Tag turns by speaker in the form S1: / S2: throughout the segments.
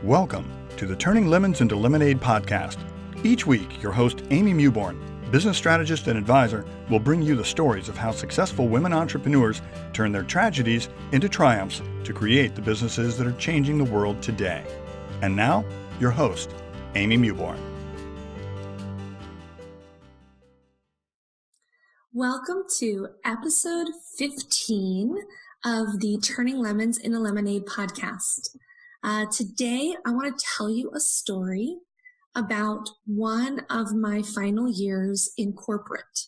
S1: Welcome to the Turning Lemons into Lemonade podcast. Each week, your host, Amy Mewborn, business strategist and advisor, will bring you the stories of how successful women entrepreneurs turn their tragedies into triumphs to create the businesses that are changing the world today. And now, your host, Amy Mewborn.
S2: Welcome to episode 15 of the Turning Lemons into Lemonade podcast. Today, I want to tell you a story about one of my final years in corporate.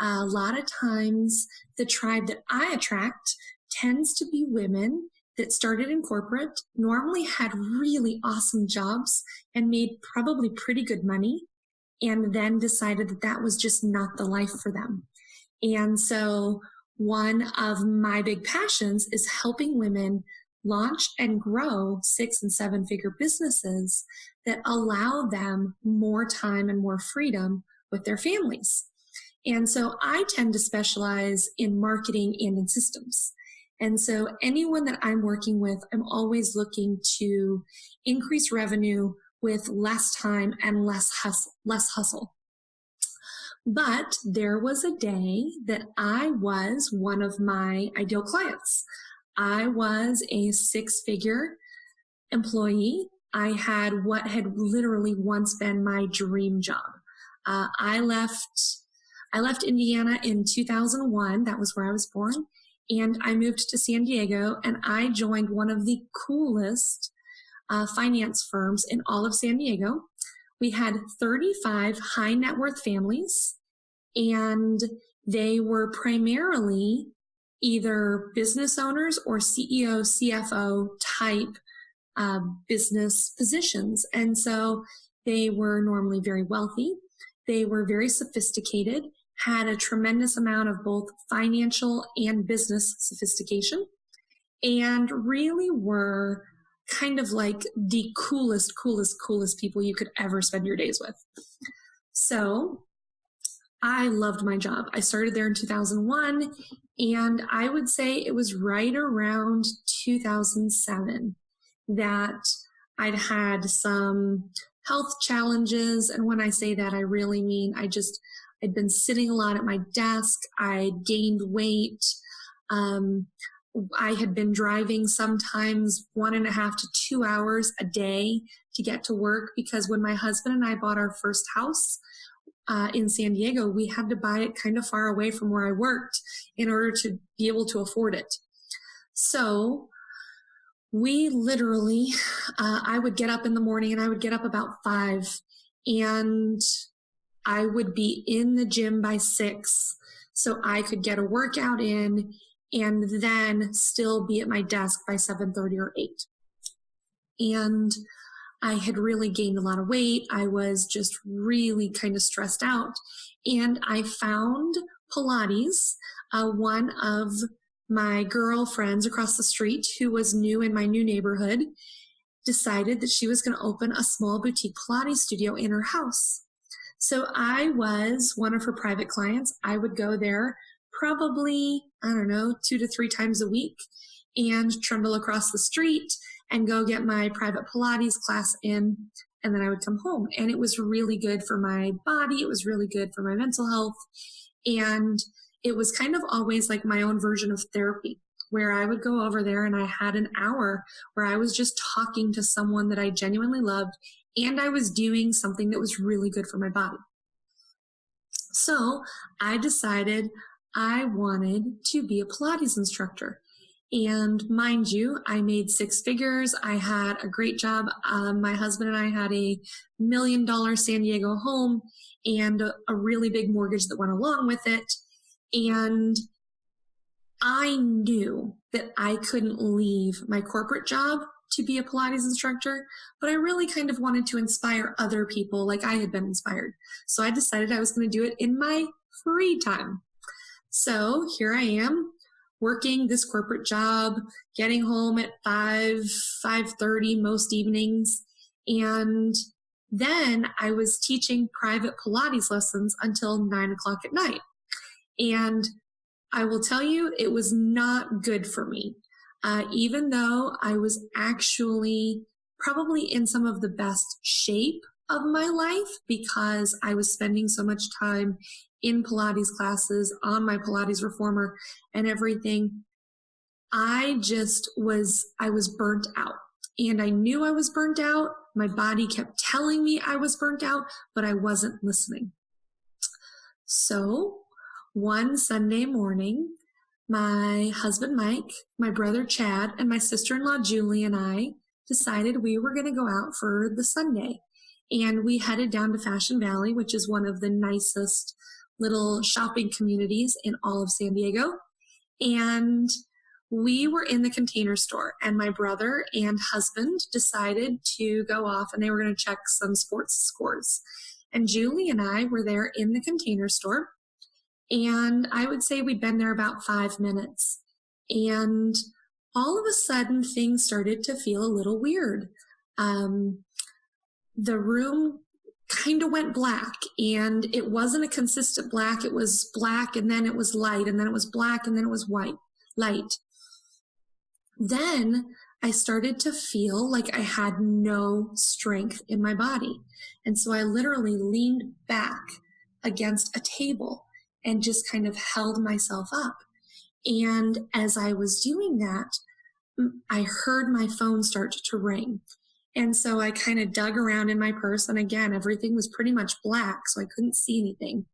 S2: A lot of times, the tribe that I attract tends to be women that started in corporate, normally had really awesome jobs and made probably pretty good money, and then decided that that was just not the life for them. And so one of my big passions is helping women launch and grow 6- and 7-figure businesses that allow them more time and more freedom with their families. And so I tend to specialize in marketing and in systems. And so anyone that I'm working with, I'm always looking to increase revenue with less time and less hustle. But there was a day that I was one of my ideal clients. I was a 6-figure employee. I had what had literally once been my dream job. I left Indiana in 2001. That was where I was born. And I moved to San Diego, and I joined one of the coolest finance firms in all of San Diego. We had 35 high net worth families, and they were primarily either business owners or CEO, CFO type business positions. And so they were normally very wealthy. They were very sophisticated, had a tremendous amount of both financial and business sophistication, and really were kind of like the coolest people you could ever spend your days with. So I loved my job. I started there in 2001, and I would say it was right around 2007 that I'd had some health challenges. And when I say that, I really mean I'd been sitting a lot at my desk. I gained weight. I had been driving sometimes 1.5 to 2 hours a day to get to work, because when my husband and I bought our first house in San Diego, we had to buy it kind of far away from where I worked in order to be able to afford it. So we literally, I would get up in the morning, and I would get up about 5, and I would be in the gym by 6 so I could get a workout in and then still be at my desk by 7:30 or 8. And I had really gained a lot of weight. I was just really kind of stressed out. And I found Pilates. One of my girlfriends across the street, who was new in my new neighborhood, decided that she was going to open a small boutique Pilates studio in her house. So I was one of her private clients. I would go there probably, 2 to 3 times a week and trundle across the street and go get my private Pilates class in, and then I would come home. And it was really good for my body. It was really good for my mental health. And it was kind of always like my own version of therapy, where I would go over there and I had an hour where I was just talking to someone that I genuinely loved, and I was doing something that was really good for my body. So I decided I wanted to be a Pilates instructor. And mind you, I made 6 figures. I had a great job. My husband and I had a $1 million San Diego home and a really big mortgage that went along with it. And I knew that I couldn't leave my corporate job to be a Pilates instructor, but I really kind of wanted to inspire other people like I had been inspired. So I decided I was going to do it in my free time. So here I am, working this corporate job, getting home at 5:30 most evenings. And then I was teaching private Pilates lessons until 9 o'clock at night. And I will tell you, it was not good for me. Even though I was actually probably in some of the best shape of my life because I was spending so much time in Pilates classes, on my Pilates reformer and everything. I was burnt out, and I knew I was burnt out. My body kept telling me I was burnt out, but I wasn't listening. So one Sunday morning, my husband Mike, my brother Chad, and my sister-in-law Julie and I decided we were going to go out for the Sunday. And we headed down to Fashion Valley, which is one of the nicest little shopping communities in all of San Diego. And we were in the Container Store, and my brother and husband decided to go off and they were going to check some sports scores. And Julie and I were there in the Container Store, and I would say we'd been there about 5 minutes. And all of a sudden, things started to feel a little weird. The room kind of went black, and it wasn't a consistent black. It was black, and then it was light, and then it was black, and then it was light. Then I started to feel like I had no strength in my body. And so I literally leaned back against a table and just kind of held myself up. And as I was doing that, I heard my phone start to ring. And so I kind of dug around in my purse. And again, everything was pretty much black, so I couldn't see anything.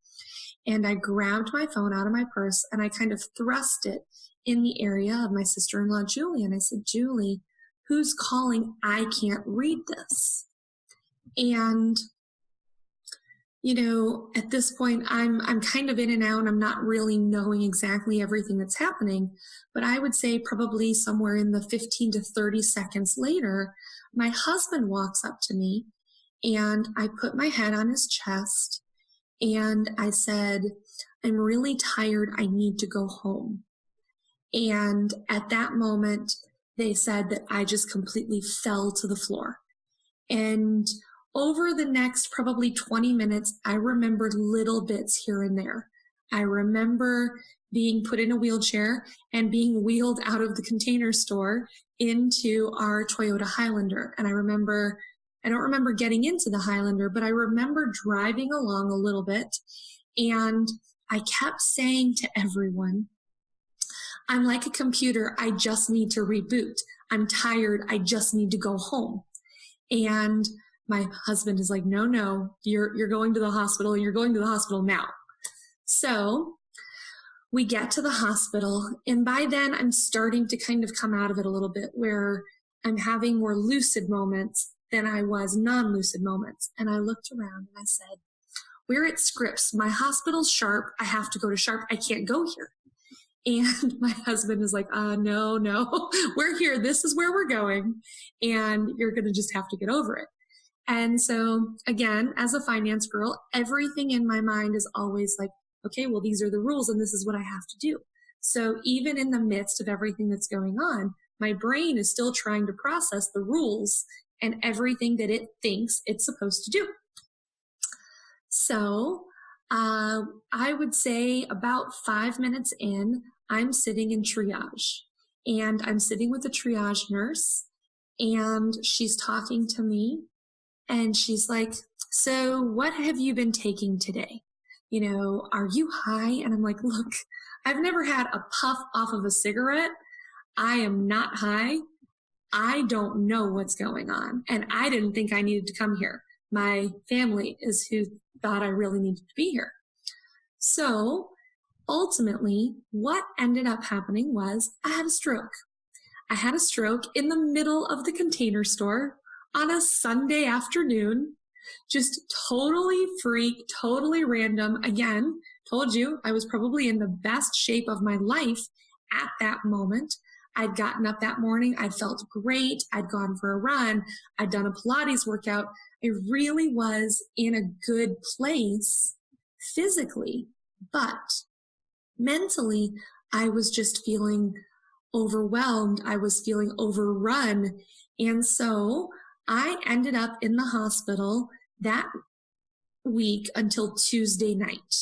S2: And I grabbed my phone out of my purse and I kind of thrust it in the area of my sister-in-law, Julie. And I said, Julie, who's calling? I can't read this. And, at this point, I'm kind of in and out. I'm not really knowing exactly everything that's happening, but I would say probably somewhere in the 15 to 30 seconds later, my husband walks up to me and I put my head on his chest and I said, I'm really tired. I need to go home. And at that moment, they said that I just completely fell to the floor. And over the next probably 20 minutes, I remembered little bits here and there. I remember being put in a wheelchair and being wheeled out of the Container Store into our Toyota Highlander. And I don't remember getting into the Highlander, but I remember driving along a little bit. And I kept saying to everyone, I'm like a computer. I just need to reboot. I'm tired. I just need to go home. And my husband is like, no, you're going to the hospital. You're going to the hospital now. So we get to the hospital. And by then I'm starting to kind of come out of it a little bit where I'm having more lucid moments than I was non-lucid moments. And I looked around and I said, we're at Scripps. My hospital's Sharp. I have to go to Sharp. I can't go here. And my husband is like, no, we're here. This is where we're going. And you're going to just have to get over it. And so again, as a finance girl, everything in my mind is always like, okay, well, these are the rules and this is what I have to do. So even in the midst of everything that's going on, my brain is still trying to process the rules and everything that it thinks it's supposed to do. So I would say about 5 minutes in, I'm sitting in triage and I'm sitting with a triage nurse and she's talking to me and she's like, so what have you been taking today? Are you high? And I'm like, look, I've never had a puff off of a cigarette. I am not high. I don't know what's going on. And I didn't think I needed to come here. My family is who thought I really needed to be here. So ultimately, what ended up happening was I had a stroke. I had a stroke in the middle of the Container Store on a Sunday afternoon, just totally freak, totally random. Again, told you I was probably in the best shape of my life at that moment. I'd gotten up that morning. I felt great. I'd gone for a run. I'd done a Pilates workout. I really was in a good place physically, but mentally, I was just feeling overwhelmed. I was feeling overrun. And so I ended up in the hospital that week until Tuesday night.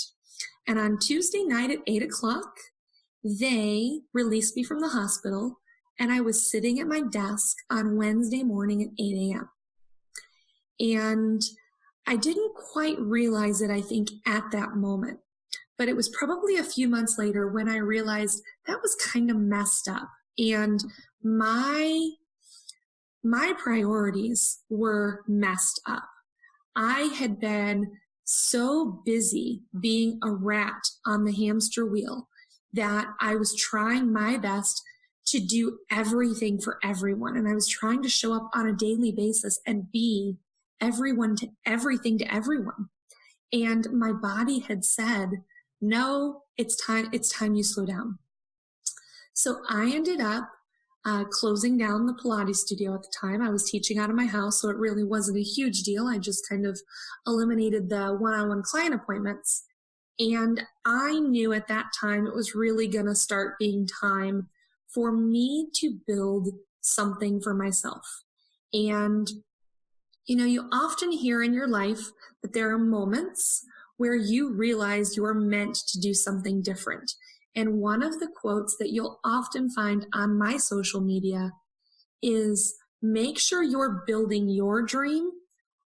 S2: And on Tuesday night at 8 o'clock, they released me from the hospital and I was sitting at my desk on Wednesday morning at 8 a.m. And I didn't quite realize it, I think, at that moment. But it was probably a few months later when I realized that was kind of messed up. And my priorities were messed up. I had been so busy being a rat on the hamster wheel that I was trying my best to do everything for everyone. And I was trying to show up on a daily basis and be everyone to everything to everyone. And my body had said, no, it's time you slow down. So I ended up closing down the Pilates studio at the time. I was teaching out of my house, so it really wasn't a huge deal. I just kind of eliminated the one-on-one client appointments. And I knew at that time it was really going to start being time for me to build something for myself. And, you often hear in your life that there are moments where you realize you are meant to do something different. And one of the quotes that you'll often find on my social media is, make sure you're building your dream.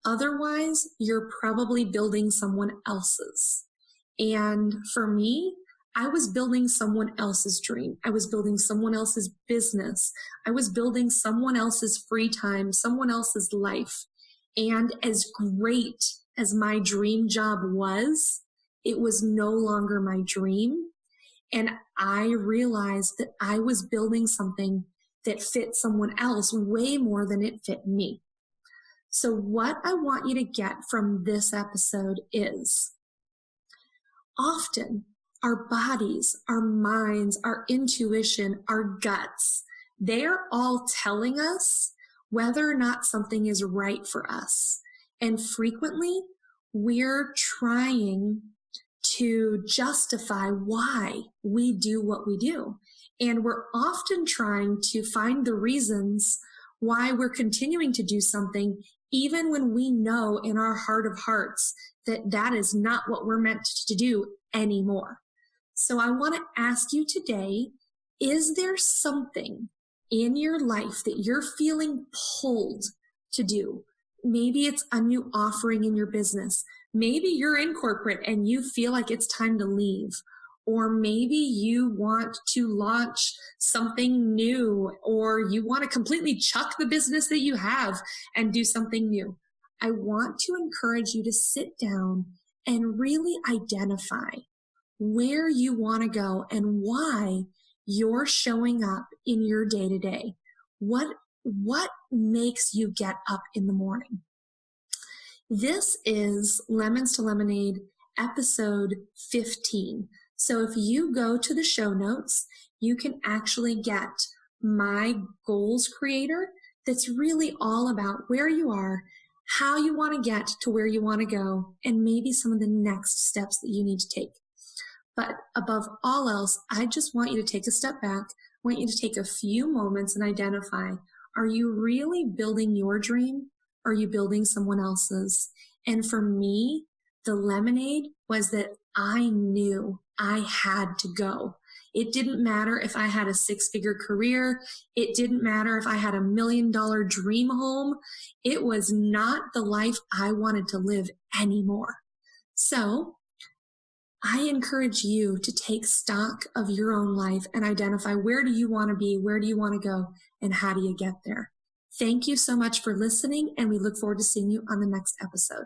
S2: Otherwise, you're probably building someone else's. And for me, I was building someone else's dream. I was building someone else's business. I was building someone else's free time, someone else's life. And as great as my dream job was, it was no longer my dream. And I realized that I was building something that fit someone else way more than it fit me. So what I want you to get from this episode is, often our bodies, our minds, our intuition, our guts, they're all telling us whether or not something is right for us. And frequently, we're trying to justify why we do what we do. And we're often trying to find the reasons why we're continuing to do something, even when we know in our heart of hearts that that is not what we're meant to do anymore. So I want to ask you today, is there something in your life that you're feeling pulled to do? Maybe it's a new offering in your business. Maybe you're in corporate and you feel like it's time to leave. Or maybe you want to launch something new, or you want to completely chuck the business that you have and do something new. I want to encourage you to sit down and really identify where you want to go and why you're showing up in your day-to-day. What makes you get up in the morning? This is Lemons to Lemonade, episode 15. So if you go to the show notes, you can actually get my goals creator that's really all about where you are, how you want to get to where you want to go, and maybe some of the next steps that you need to take. But above all else, I just want you to take a step back. I want you to take a few moments and identify, are you really building your dream? Or are you building someone else's? And for me, the lemonade was that I knew I had to go. It didn't matter if I had a 6-figure career. It didn't matter if I had $1 million dream home. It was not the life I wanted to live anymore. So I encourage you to take stock of your own life and identify, where do you want to be? Where do you want to go? And how do you get there? Thank you so much for listening, and we look forward to seeing you on the next episode.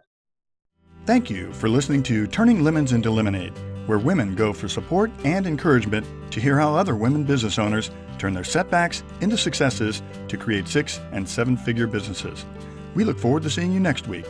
S1: Thank you for listening to Turning Lemons into Lemonade, where women go for support and encouragement to hear how other women business owners turn their setbacks into successes to create 6- and 7-figure businesses. We look forward to seeing you next week.